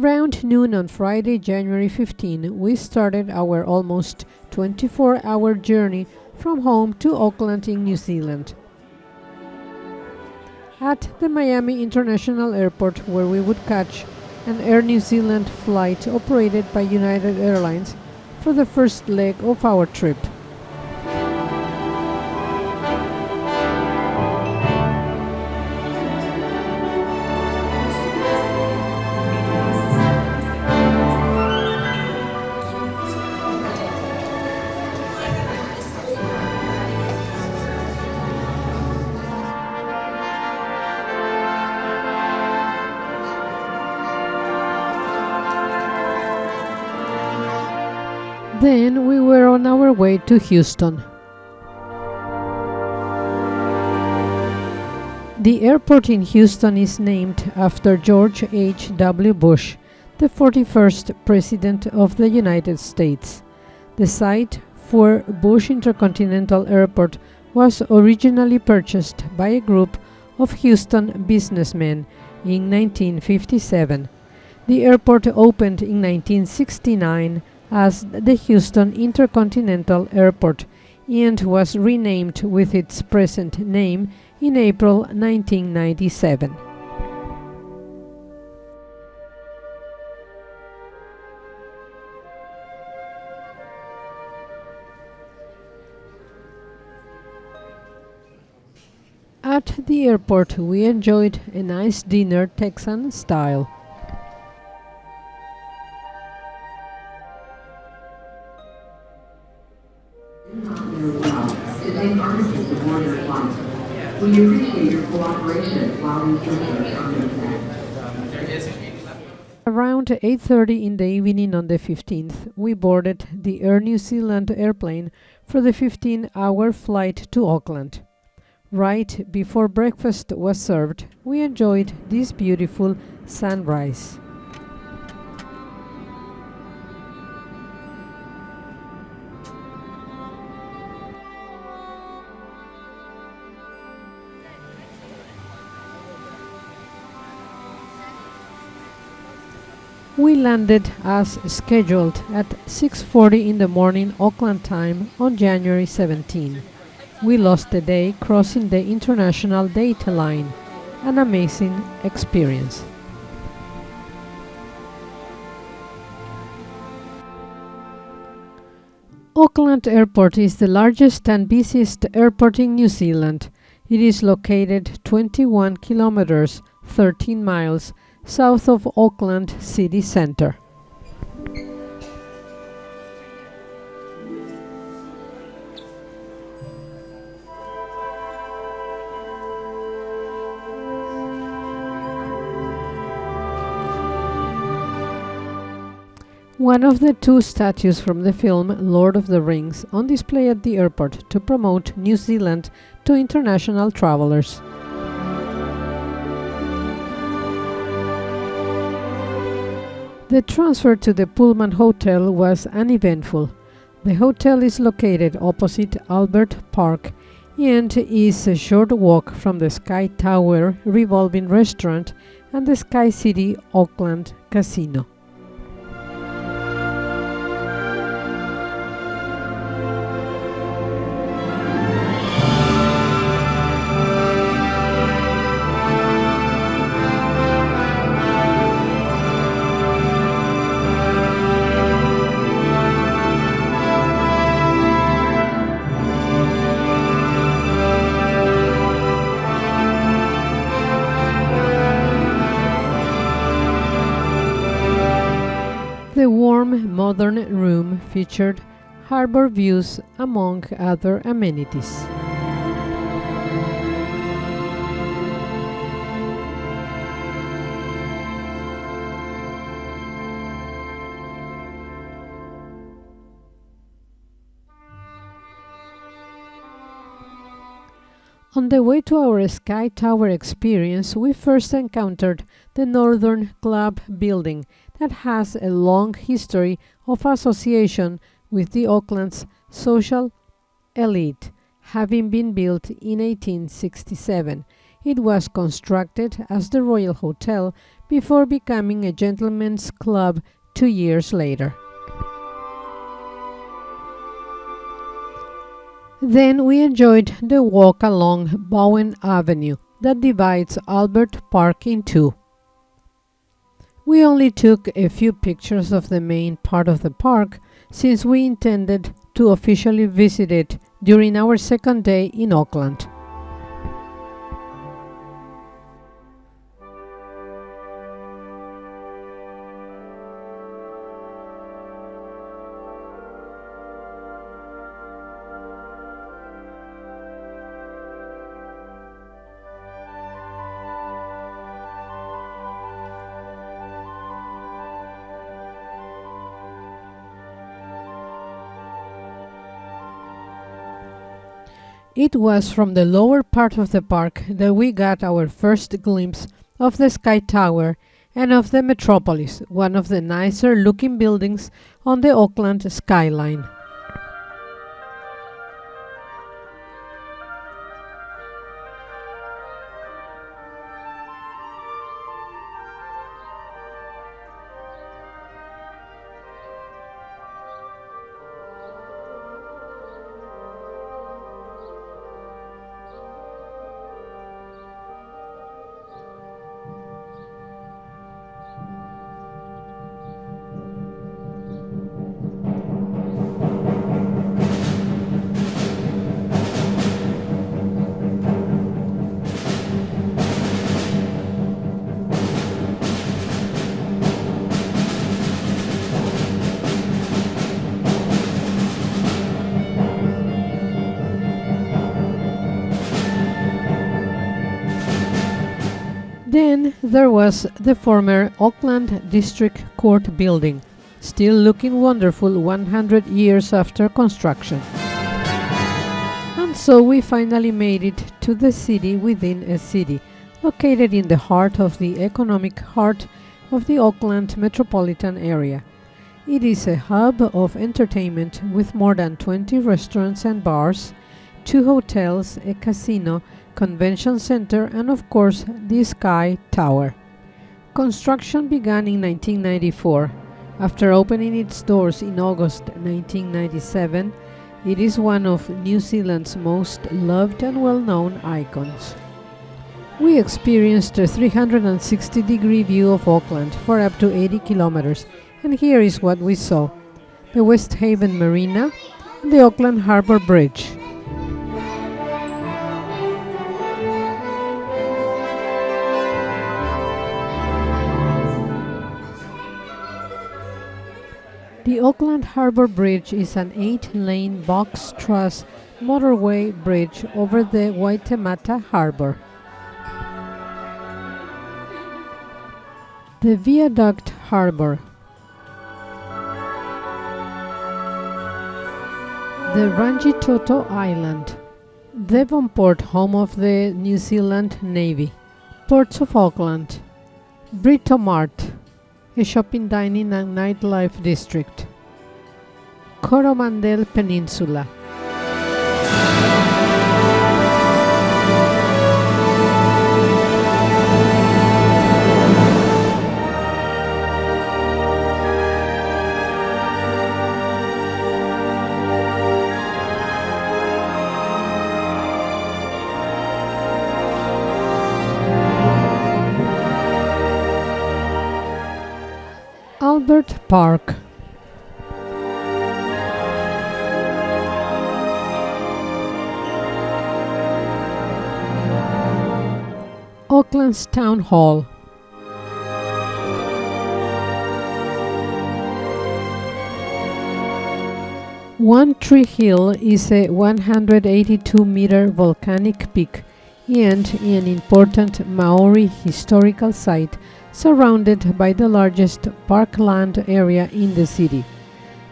Around noon on Friday, January 15, we started our almost 24-hour journey from home to Auckland in New Zealand. At the Miami International Airport, where we would catch an Air New Zealand flight operated by United Airlines for the first leg of our trip. Then we were on our way to Houston. The airport in Houston is named after George H. W. Bush, the 41st President of the United States. The site for Bush Intercontinental Airport was originally purchased by a group of Houston businessmen in 1957. The airport opened in 1969 as the Houston Intercontinental Airport and was renamed with its present name in April 1997. At the airport, we enjoyed a nice dinner Texan style. We appreciate your cooperation while we research on the plan. Around 8:30 in the evening on the 15th, we boarded the Air New Zealand airplane for the 15-hour flight to Auckland. Right before breakfast was served, we enjoyed this beautiful sunrise. We landed as scheduled at 6:40 in the morning Auckland time on January 17. We lost the day crossing the international data line, an amazing experience. Auckland Airport is the largest and busiest airport in New Zealand. It is located 21 kilometers, 13 miles south of Auckland city centre. One of the two statues from the film Lord of the Rings on display at the airport to promote New Zealand to international travelers. The transfer to the Pullman Hotel was uneventful. The hotel is located opposite Albert Park and is a short walk from the Sky Tower revolving restaurant and the Sky City Auckland Casino. The warm, modern room featured harbor views among other amenities. On the way to our Sky Tower experience, we first encountered the Northern Club building that has a long history of association with the Auckland's social elite, having been built in 1867. It was constructed as the Royal Hotel before becoming a gentleman's club 2 years later. Then we enjoyed the walk along Bowen Avenue that divides Albert Park in two. We only took a few pictures of the main part of the park since we intended to officially visit it during our second day in Auckland. It was from the lower part of the park that we got our first glimpse of the Sky Tower and of the Metropolis, one of the nicer looking buildings on the Auckland skyline. Then there was the former Auckland District Court building, still looking wonderful 100 years after construction. And so we finally made it to the city within a city, located in the heart of the economic heart of the Auckland metropolitan area. It is a hub of entertainment with more than 20 restaurants and bars, 2 hotels, a casino, convention center, and of course the Sky Tower. Construction began in 1994. After opening its doors in August 1997, it is one of New Zealand's most loved and well-known icons. We experienced a 360-degree view of Auckland for up to 80 kilometers, and here is what we saw: the West Haven Marina and the Auckland Harbour Bridge. The Auckland Harbour Bridge is an 8-lane box-truss motorway bridge over the Waitemata Harbour. The Viaduct Harbour. The Rangitoto Island. Devonport, home of the New Zealand Navy. Ports of Auckland. Britomart, a shopping, dining and nightlife district. Coromandel Peninsula. Albert Park. Auckland's Town Hall. One Tree Hill is a 182-meter volcanic peak and an important Maori historical site surrounded by the largest parkland area in the city.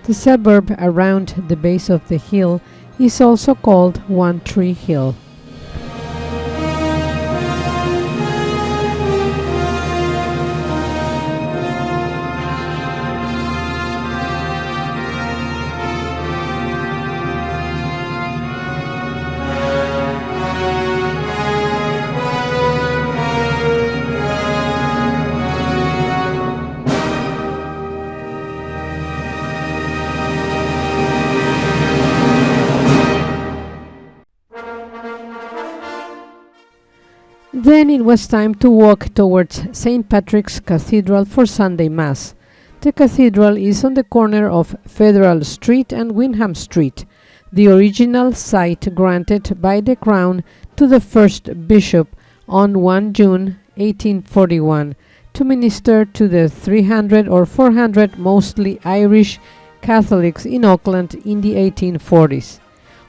The suburb around the base of the hill is also called One Tree Hill. Then it was time to walk towards St. Patrick's Cathedral for Sunday Mass. The cathedral is on the corner of Federal Street and Windham Street, the original site granted by the Crown to the first bishop on 1 June 1841 to minister to the 300 or 400 mostly Irish Catholics in Auckland in the 1840s.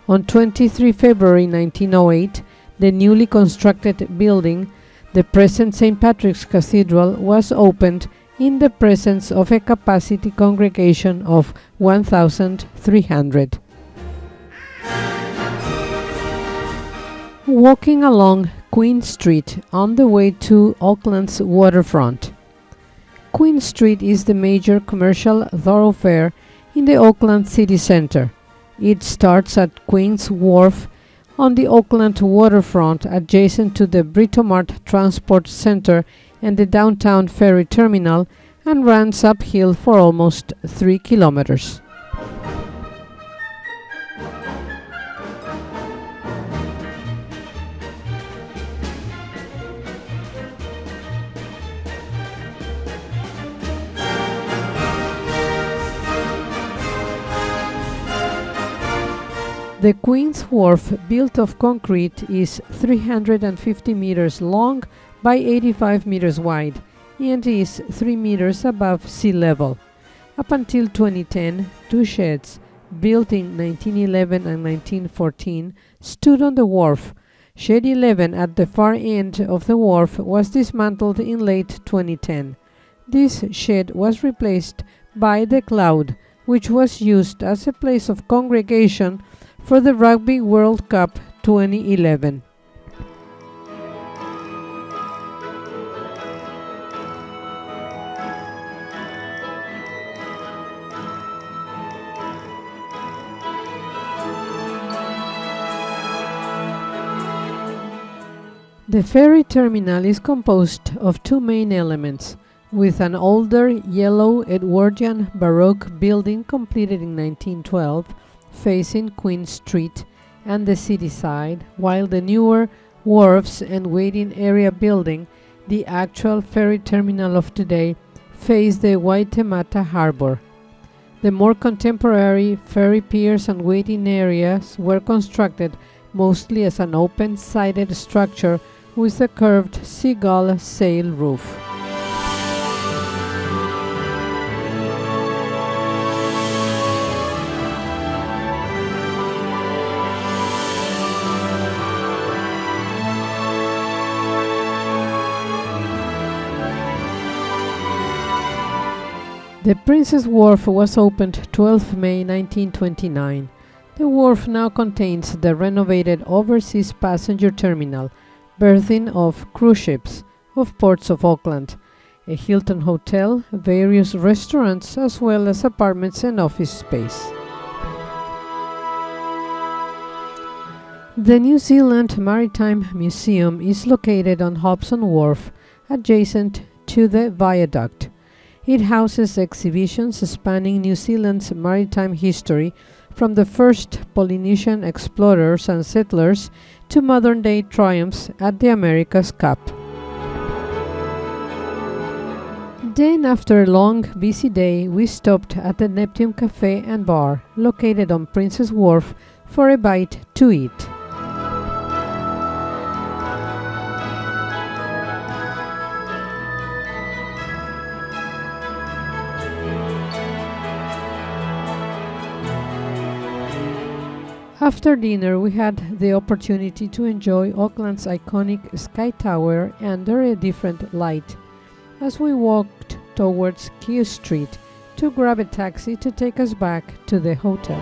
On 23 February 1908, the newly constructed building, the present St. Patrick's Cathedral, was opened in the presence of a capacity congregation of 1,300. Walking along Queen Street on the way to Auckland's waterfront. Queen Street is the major commercial thoroughfare in the Auckland city centre. It starts at Queen's Wharf on the Auckland waterfront adjacent to the Britomart Transport Centre and the downtown ferry terminal and runs uphill for almost 3 kilometers. The Queen's Wharf, built of concrete, is 350 meters long by 85 meters wide and is 3 meters above sea level. Up until 2010, two sheds, built in 1911 and 1914, stood on the wharf. Shed 11 at the far end of the wharf was dismantled in late 2010. This shed was replaced by the Cloud, which was used as a place of congregation for the Rugby World Cup 2011. The ferry terminal is composed of two main elements, with an older yellow Edwardian Baroque building completed in 1912 facing Queen Street and the city side, while the newer wharves and waiting area building, the actual ferry terminal of today, face the Waitemata Harbour. The more contemporary ferry piers and waiting areas were constructed mostly as an open-sided structure with a curved seagull sail roof. The Princess Wharf was opened 12 May 1929. The wharf now contains the renovated overseas passenger terminal, berthing of cruise ships of Ports of Auckland, a Hilton hotel, various restaurants, as well as apartments and office space. The New Zealand Maritime Museum is located on Hobson Wharf, adjacent to the viaduct. It houses exhibitions spanning New Zealand's maritime history, from the first Polynesian explorers and settlers to modern-day triumphs at the America's Cup. Then, after a long, busy day, we stopped at the Neptune Cafe and Bar, located on Princess Wharf, for a bite to eat. After dinner, we had the opportunity to enjoy Auckland's iconic Sky Tower under a different light as we walked towards Kew Street to grab a taxi to take us back to the hotel.